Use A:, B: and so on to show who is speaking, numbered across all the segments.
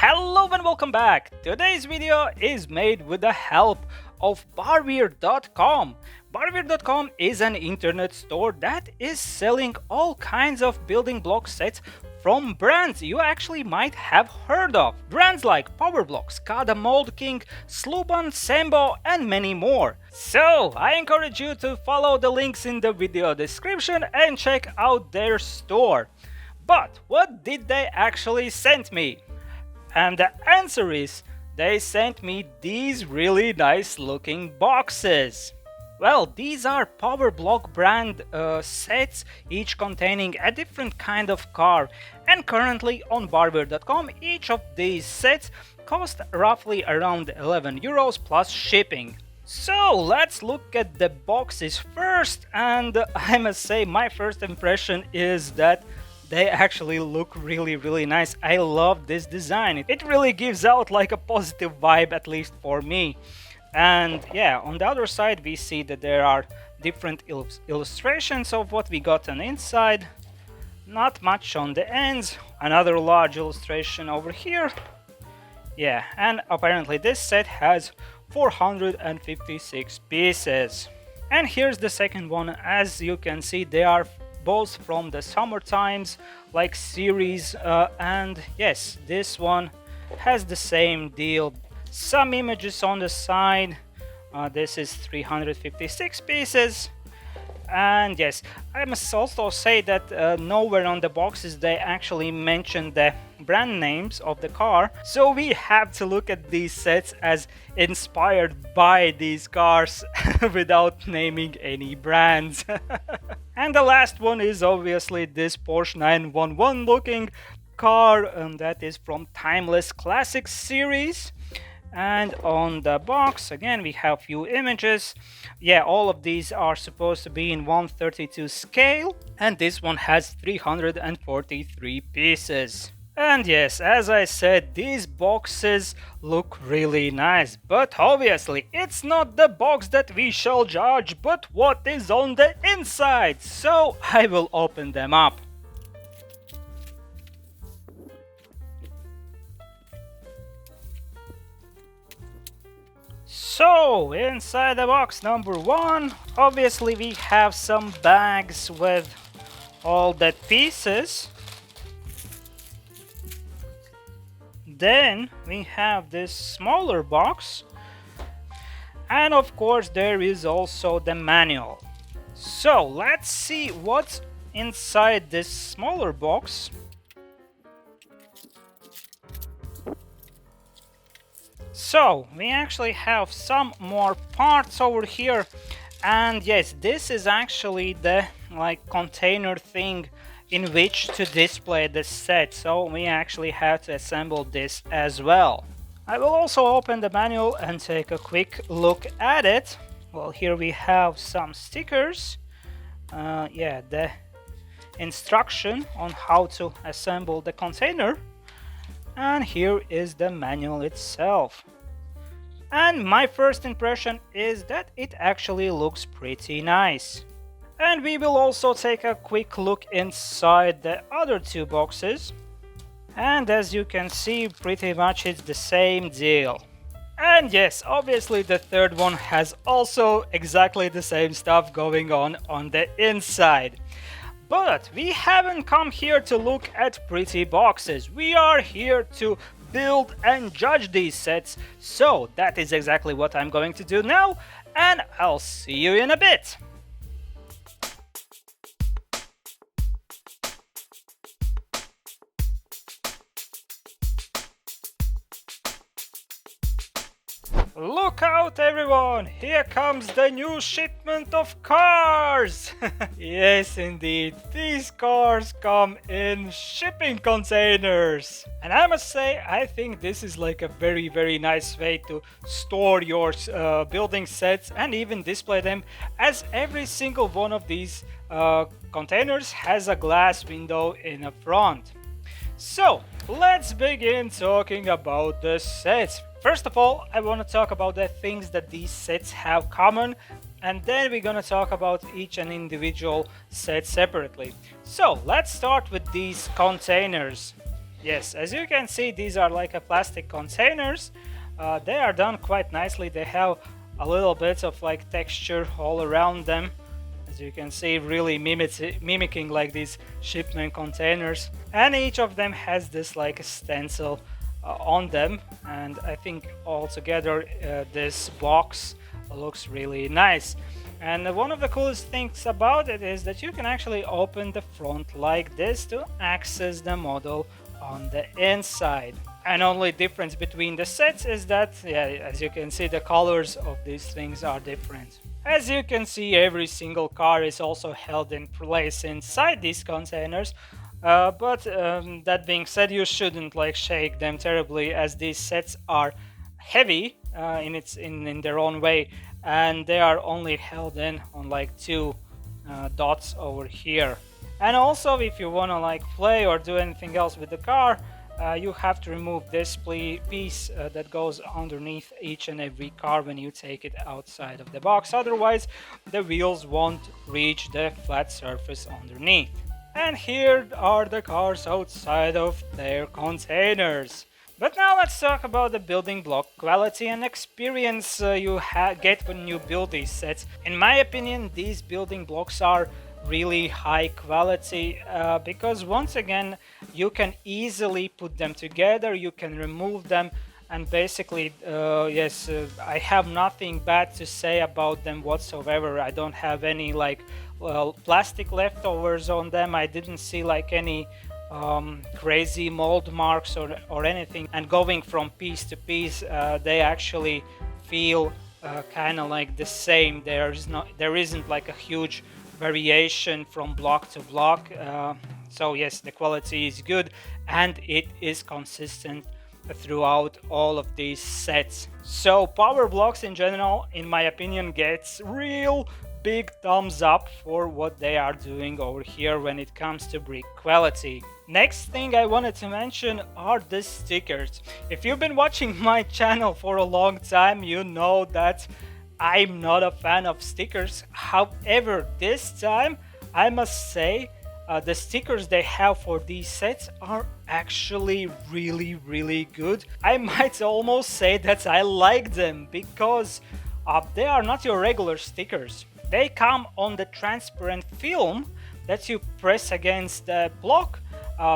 A: Hello and welcome back! Today's video is made with the help of PowerBlock.com. PowerBlock.com is an internet store that is selling all kinds of building block sets from brands you actually might have heard of. Brands like PowerBlock, SCADA Mold King, Sluban, Sembo and many more. So I encourage you to follow the links in the video description and check out their store. But what did they actually send me? And the answer is, they sent me these really nice looking boxes. Well, these are PowerBlock brand sets, each containing a different kind of car. And currently on barber.com, each of these sets cost roughly around 11 euros plus shipping. So let's look at the boxes first, and I must say my first impression is that they actually look really nice. I love this design. It really gives out like a positive vibe, at least for me. And yeah, on the other side we see that there are different illustrations of what we got on the inside. Not much on the ends. Another large illustration over here. Yeah, and apparently this set has 456 pieces. And here's the second one. As you can see, they are both from the summer times like series, and yes, this one has the same deal. Some images on the side. This is 356 pieces. And yes, I must also say that nowhere on the boxes they actually mention the brand names of the car, so we have to look at these sets as inspired by these cars without naming any brands. And the last one is obviously this Porsche 911 looking car, and that is from Timeless Classics series. And on the box again we have few images. Yeah, all of these are supposed to be in 1/32 scale, and this one has 343 pieces. And yes, as I said, these boxes look really nice, but obviously it's not the box that we shall judge, but what is on the inside. So I will open them up. So, inside the box number one, obviously we have some bags with all the pieces. Then we have this smaller box. And of course there is also the manual. So, let's see what's inside this smaller box. So we actually have some more parts over here, and yes, this is actually the container thing in which to display the set, so we actually have to assemble this as well. I will also open the manual and take a quick look at it. Well, here we have some stickers. Yeah, the instruction on how to assemble the container. And here is the manual itself. And my first impression is that it actually looks pretty nice. And we will also take a quick look inside the other two boxes. And as you can see, pretty much it's the same deal. And yes, obviously the third one has also exactly the same stuff going on the inside. But we haven't come here to look at pretty boxes. We are here to build and judge these sets. So that is exactly what I'm going to do now, and I'll see you in a bit. Look out everyone, here comes the new shipment of cars! Yes indeed, these cars come in shipping containers. And I must say, I think this is like a very nice way to store your building sets and even display them, as every single one of these containers has a glass window in the front. So let's begin talking about the sets. First of all, I want to talk about the things that these sets have common, and then we're gonna talk about each and individual set separately. So let's start with these containers. Yes, as you can see, these are like a plastic containers. They are done quite nicely. They have a little bit of like texture all around them. As you can see, really mimicking like these shipment containers. And each of them has this like a stencil on them. And I think altogether this box looks really nice. And one of the coolest things about it is that you can actually open the front like this to access the model on the inside. And only difference between the sets is that, yeah, as you can see, the colors of these things are different. As you can see, every single car is also held in place inside these containers. But that being said, you shouldn't like shake them terribly, as these sets are heavy in their own way, and they are only held in on like two dots over here. And also, if you want to like play or do anything else with the car, you have to remove this piece that goes underneath each and every car when you take it outside of the box. Otherwise, the wheels won't reach the flat surface underneath. And here are the cars outside of their containers. But now let's talk about the building block quality and experience you get when you build these sets. In my opinion, these building blocks are really high quality because once again you can easily put them together, you can remove them, and basically yes, I have nothing bad to say about them whatsoever. I don't have any like plastic leftovers on them. I didn't see like any crazy mold marks or anything, and going from piece to piece they actually feel kind of like the same. There isn't like a huge variation from block to block. So yes, the quality is good and it is consistent throughout all of these sets. So PowerBlocks in general, in my opinion, gets real big thumbs up for what they are doing over here when it comes to brick quality. Next thing I wanted to mention are the stickers. If you've been watching my channel for a long time, you know that I'm not a fan of stickers. However, this time I must say the stickers they have for these sets are actually really good. I might almost say that I like them because they are not your regular stickers. They come on the transparent film that you press against the block,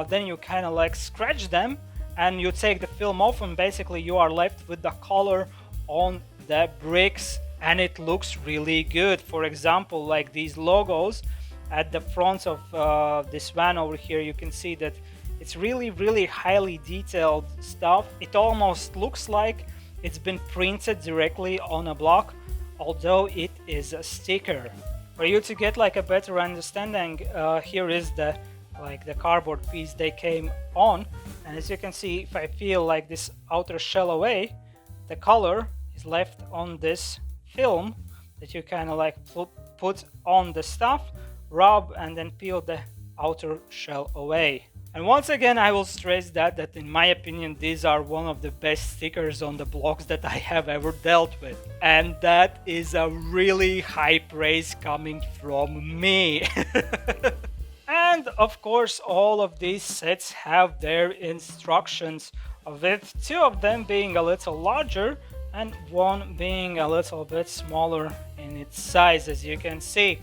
A: then you kind of like scratch them and you take the film off, and basically you are left with the color on the bricks, and it looks really good. For example, like these logos at the front of this van over here, you can see that it's really highly detailed stuff. It almost looks like it's been printed directly on a block, although it is a sticker. For you to get like a better understanding, here is the cardboard piece they came on, and as you can see, if I peel like this outer shell away, the color is left on this film that you kind of like put on the stuff, rub, and then peel the outer shell away. And once again, I will stress that in my opinion, these are one of the best stickers on the blocks that I have ever dealt with. And that is a really high praise coming from me. And of course, all of these sets have their instructions, with two of them being a little larger and one being a little bit smaller in its size, as you can see.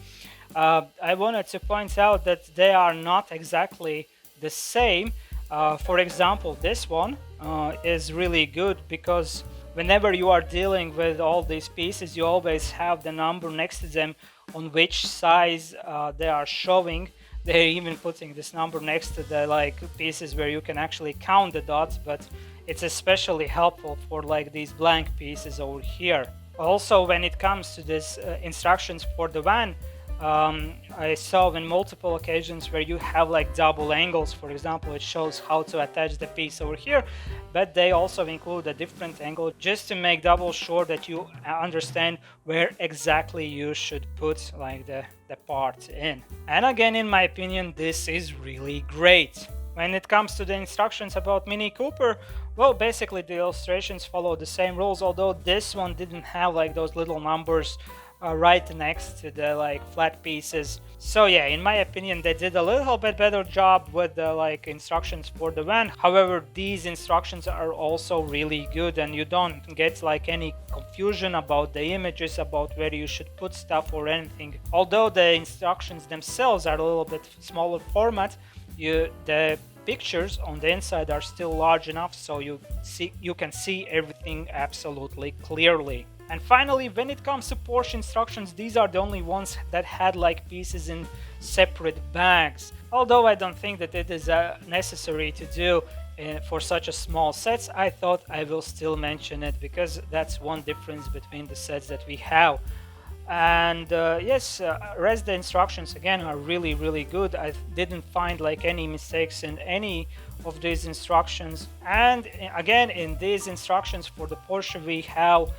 A: I wanted to point out that they are not exactly the same. For example, this one is really good because whenever you are dealing with all these pieces, you always have the number next to them on which size they are showing. They're even putting this number next to the like pieces where you can actually count the dots, but it's especially helpful for like these blank pieces over here. Also, when it comes to this instructions for the van, I saw in multiple occasions where you have like double angles. For example, it shows how to attach the piece over here, but they also include a different angle just to make double sure that you understand where exactly you should put like the part in. And again, in my opinion, this is really great. When it comes to the instructions about Mini Cooper, well, basically the illustrations follow the same rules, although this one didn't have like those little numbers right next to the like flat pieces. So yeah, in my opinion, they did a little bit better job with the like instructions for the van. However, these instructions are also really good, and you don't get like any confusion about the images, about where you should put stuff or anything. Although the instructions themselves are a little bit smaller format, the pictures on the inside are still large enough so you can see everything absolutely clearly. And finally, when it comes to Porsche instructions, these are the only ones that had like pieces in separate bags. Although I don't think that it is necessary to do for such a small sets, I thought I will still mention it because that's one difference between the sets that we have. And yes, rest the instructions again are really good. I didn't find like any mistakes in any of these instructions. And again, in these instructions for the Porsche, we have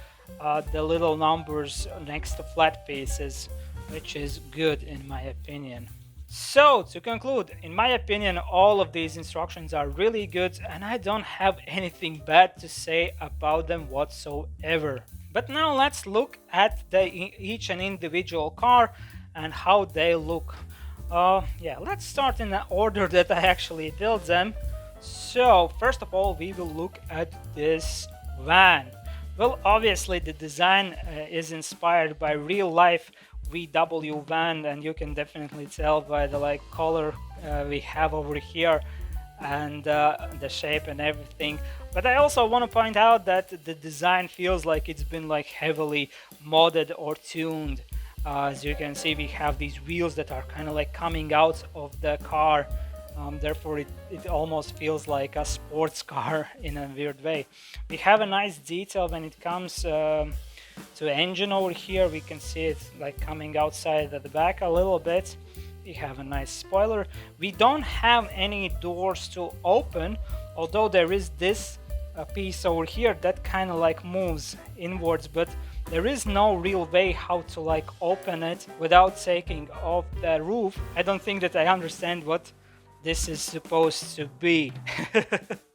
A: the little numbers next to flat pieces, which is good in my opinion. So to conclude, in my opinion, all of these instructions are really good and I don't have anything bad to say about them whatsoever. But now let's look at each and individual car and how they look. Yeah, let's start in the order that I actually built them. So first of all, we will look at this van. Well, obviously the design is inspired by real life VW van, and you can definitely tell by the like color we have over here and the shape and everything. But I also want to point out that the design feels like it's been like heavily modded or tuned. As you can see, we have these wheels that are kind of like coming out of the car. Therefore it almost feels like a sports car in a weird way. We have a nice detail when it comes to engine over here. We can see it like coming outside at the back a little bit. We have a nice spoiler. We don't have any doors to open, although there is this piece over here that kind of like moves inwards, but there is no real way how to like open it without taking off the roof. I don't think that I understand what this is supposed to be.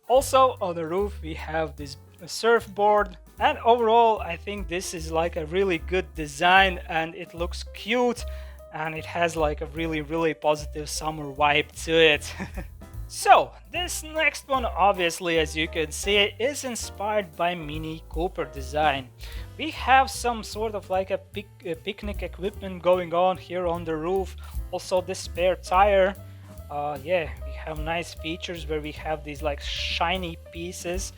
A: Also on the roof we have this surfboard, and overall I think this is like a really good design and it looks cute and it has like a really positive summer vibe to it. So this next one, obviously, as you can see, is inspired by Mini Cooper design. We have some sort of like a picnic equipment going on here on the roof. Also the spare tire. Yeah, we have nice features where we have these like shiny pieces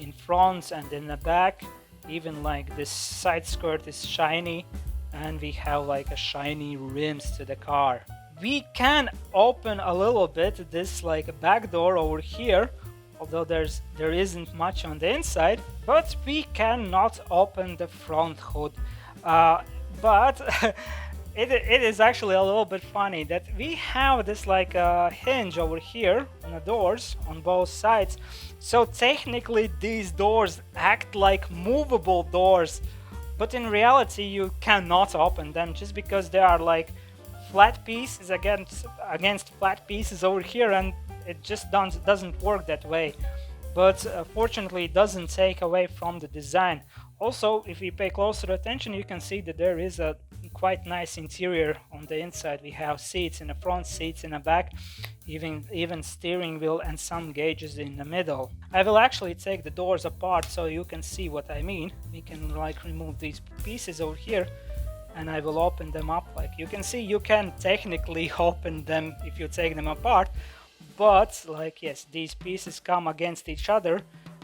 A: in front and in the back. Even like this side skirt is shiny, and we have like a shiny rims to the car. We can open a little bit this like back door over here, although there isn't much on the inside, but we cannot open the front hood. But it is actually a little bit funny that we have this like hinge over here on the doors on both sides. So technically these doors act like movable doors, but in reality you cannot open them just because they are like flat pieces against flat pieces over here, and it just doesn't work that way. But fortunately it doesn't take away from the design. Also, if we pay closer attention, you can see that there is a quite nice interior on the inside. We have seats in the front, seats in the back, even steering wheel and some gauges in the middle. I will actually take the doors apart so you can see what I mean. We can like remove these pieces over here and I will open them up. Like you can see, you can technically open them if you take them apart, but like yes, these pieces come against each other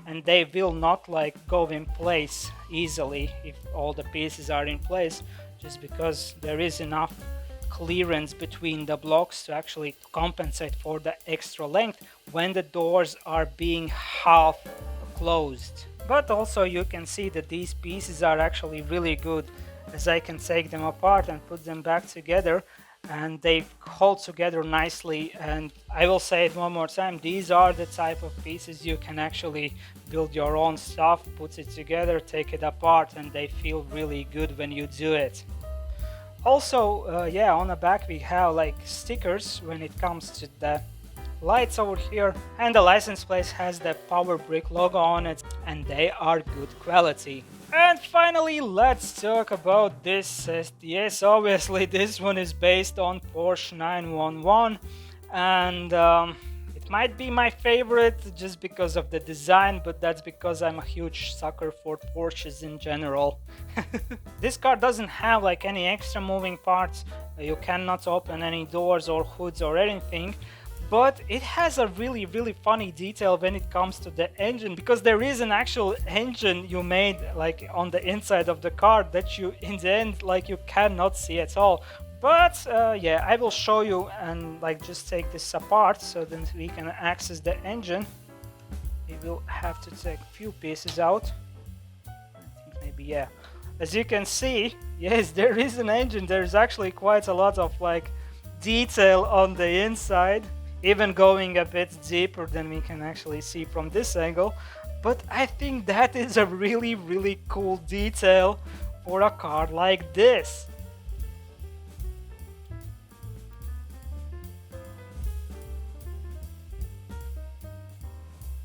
A: and they will not like go in place easily if all the pieces are in place, just because there is enough clearance between the blocks to actually compensate for the extra length when the doors are being half closed. But also you can see that these pieces are actually really good, as I can take them apart and put them back together and they hold together nicely. And I will say it one more time, these are the type of pieces you can actually build your own stuff, put it together, take it apart, and they feel really good when you do it. Also, yeah, on the back we have like stickers when it comes to the lights over here, and the license plate has the PowerBlock logo on it, and they are good quality. And finally, let's talk about this set. Yes, obviously this one is based on Porsche 911, and it might be my favorite just because of the design, but that's because I'm a huge sucker for Porsches in general. This car doesn't have like any extra moving parts. You cannot open any doors or hoods or anything, but it has a really funny detail when it comes to the engine, because there is an actual engine you made like on the inside of the car that you in the end like you cannot see at all. But yeah, I will show you and like just take this apart so then we can access the engine. We will have to take a few pieces out. I think maybe, yeah. As you can see, yes, there is an engine. There's actually quite a lot of like detail on the inside, even going a bit deeper than we can actually see from this angle. But I think that is a really cool detail for a car like this.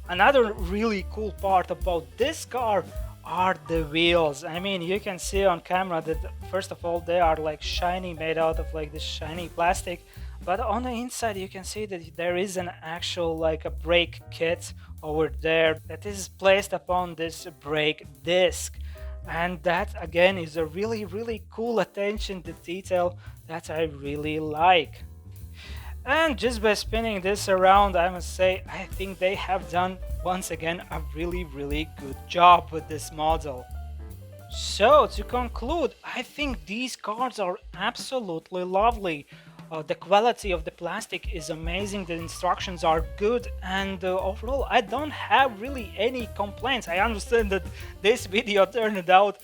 A: Another really cool part about this car are the wheels. I mean, you can see on camera that first of all they are like shiny, made out of like this shiny plastic, but on the inside you can see that there is an actual like a brake kit over there that is placed upon this brake disc, and that again is a really cool attention to detail that I really like. And just by spinning this around, I must say, I think they have done once again a really good job with this model. So to conclude, I think these cards are absolutely lovely. The quality of the plastic is amazing, the instructions are good, and overall I don't have really any complaints. I understand that this video turned out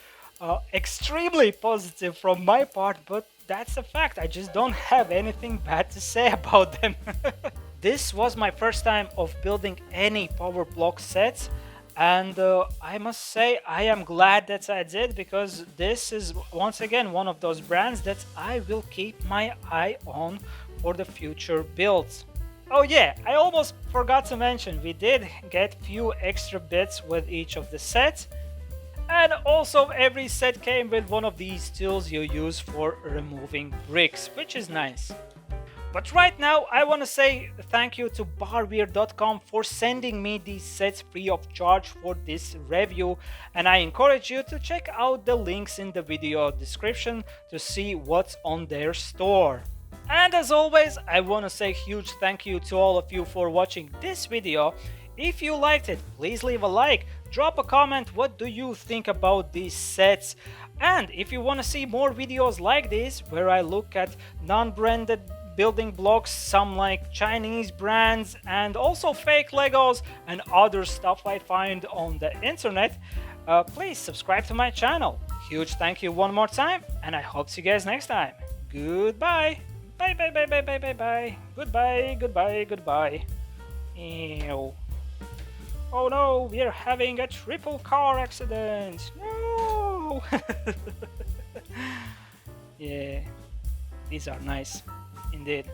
A: extremely positive from my part, but that's a fact. I just don't have anything bad to say about them. This was my first time of building any PowerBlock sets, and I must say I am glad that I did, because this is once again one of those brands that I will keep my eye on for the future builds. Oh yeah, I almost forgot to mention, we did get few extra bits with each of the sets. And also every set came with one of these tools you use for removing bricks, which is nice. But right now I want to say thank you to barbeer.com for sending me these sets free of charge for this review, and I encourage you to check out the links in the video description to see what's on their store. And as always, I want to say huge thank you to all of you for watching this video. If you liked it, please leave a like, drop a comment, what do you think about these sets? And if you want to see more videos like this, where I look at non-branded building blocks, some like Chinese brands, and also fake Legos and other stuff I find on the internet, please subscribe to my channel. Huge thank you one more time, and I hope to see you guys next time. Goodbye. Bye. Goodbye. Ew. Oh no, we are having a triple car accident. No. Yeah, these are nice indeed.